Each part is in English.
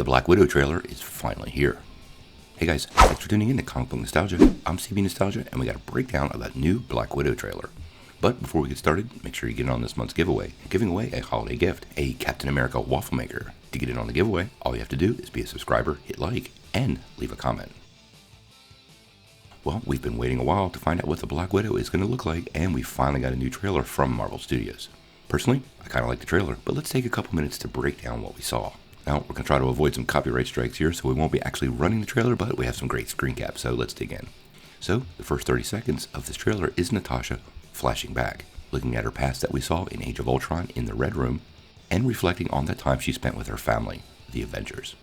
Black Widow trailer is finally here. Hey guys, thanks for tuning in to Comic Book Nostalgia. I'm CB Nostalgia, and we got a breakdown of that new Black Widow trailer. But before we get started, make sure you get in on this month's giveaway. Giving away a holiday gift, a Captain America waffle maker. To get in on the giveaway, all you have to do is be a subscriber, hit like, and leave a comment. Well, we've been waiting a while to find out what the Black Widow is going to look like, and we finally got a new trailer from Marvel Studios. Personally, I kind of like the trailer, but let's take a couple minutes to break down what we saw. Now, we're going to try to avoid some copyright strikes here, so we won't be actually running the trailer, but we have some great screen caps, so let's dig in. So, the first 30 seconds of this trailer is Natasha flashing back, looking at her past that we saw in Age of Ultron in the Red Room, and reflecting on the time she spent with her family, the Avengers.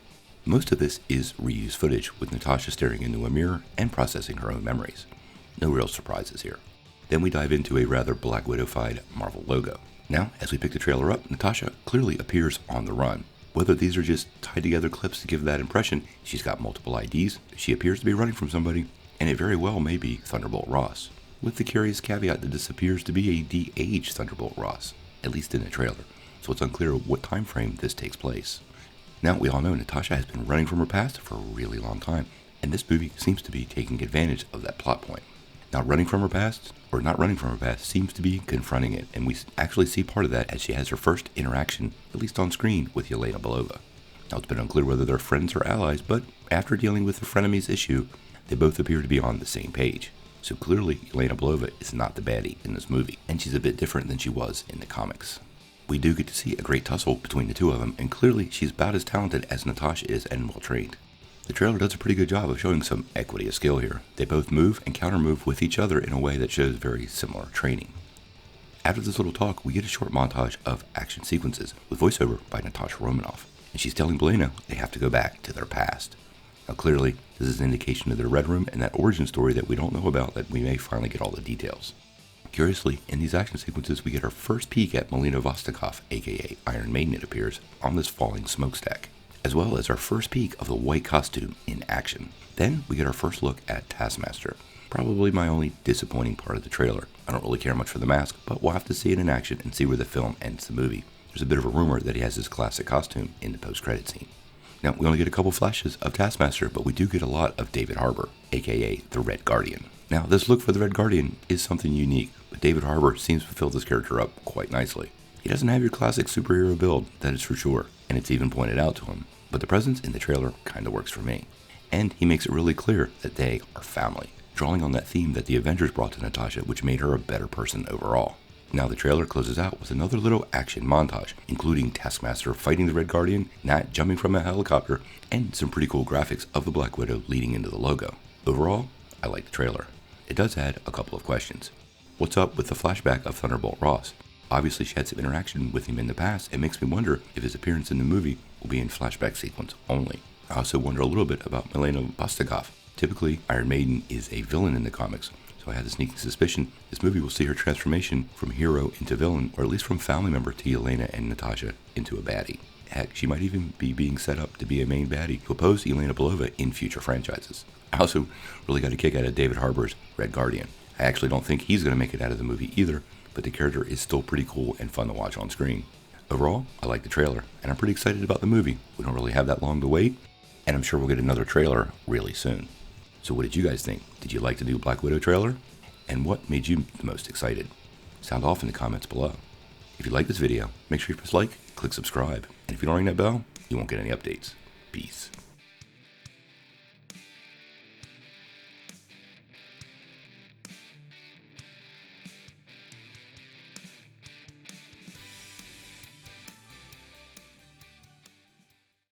Most of this is reused footage, with Natasha staring into a mirror and processing her own memories. No real surprises here. Then we dive into a rather Black Widow-fied Marvel logo. Now, as we pick the trailer up, Natasha clearly appears on the run. Whether these are just tied together clips to give that impression, she's got multiple IDs, she appears to be running from somebody, and it very well may be Thunderbolt Ross, with the curious caveat that this appears to be a de-aged Thunderbolt Ross, at least in the trailer, so it's unclear what time frame this takes place. Now, we all know Natasha has been running from her past for a really long time, and this movie seems to be taking advantage of that plot point. Now, running from her past, or not running from her past, seems to be confronting it, and we actually see part of that as she has her first interaction, at least on screen, with Yelena Belova. Now, it's been unclear whether they're friends or allies, but after dealing with the frenemies issue, they both appear to be on the same page. So clearly, Yelena Belova is not the baddie in this movie, and she's a bit different than she was in the comics. We do get to see a great tussle between the two of them, and clearly she's about as talented as Natasha is and well trained. The trailer does a pretty good job of showing some equity of skill here. They both move and counter-move with each other in a way that shows very similar training. After this little talk, we get a short montage of action sequences with voiceover by Natasha Romanoff, and she's telling Belena they have to go back to their past. Now clearly, this is an indication of their Red Room and that origin story that we don't know about that we may finally get all the details. Curiously, in these action sequences, we get our first peek at Melina Vostokov, aka Iron Maiden, it appears, on this falling smokestack, as well as our first peek of the white costume in action. Then we get our first look at Taskmaster, probably my only disappointing part of the trailer. I don't really care much for the mask, but we'll have to see it in action and see where the film ends the movie. There's a bit of a rumor that he has his classic costume in the post-credit scene. Now, we only get a couple flashes of Taskmaster, but we do get a lot of David Harbour, aka the Red Guardian. Now, this look for the Red Guardian is something unique, but David Harbour seems to fill this character up quite nicely. He doesn't have your classic superhero build, that is for sure, and it's even pointed out to him, but the presence in the trailer kinda works for me. And he makes it really clear that they are family, drawing on that theme that the Avengers brought to Natasha, which made her a better person overall. Now the trailer closes out with another little action montage, including Taskmaster fighting the Red Guardian, Nat jumping from a helicopter, and some pretty cool graphics of the Black Widow leading into the logo. Overall, I like the trailer. It does add a couple of questions. What's up with the flashback of Thunderbolt Ross? Obviously she had some interaction with him in the past. It makes me wonder if his appearance in the movie will be in flashback sequence only. I also wonder a little bit about Melina Vostokov. Typically, Iron Maiden is a villain in the comics, so I have the sneaking suspicion this movie will see her transformation from hero into villain, or at least from family member to Yelena and Natasha into a baddie. Heck, she might even be being set up to be a main baddie to oppose Yelena Belova in future franchises. I also really got a kick out of David Harbour's Red Guardian. I actually don't think he's going to make it out of the movie either, but the character is still pretty cool and fun to watch on screen. Overall, I like the trailer, and I'm pretty excited about the movie. We don't really have that long to wait, and I'm sure we'll get another trailer really soon. So what did you guys think? Did you like the new Black Widow trailer? And what made you the most excited? Sound off in the comments below. If you like this video, make sure you press like, click subscribe, and if you don't ring that bell, you won't get any updates. Peace.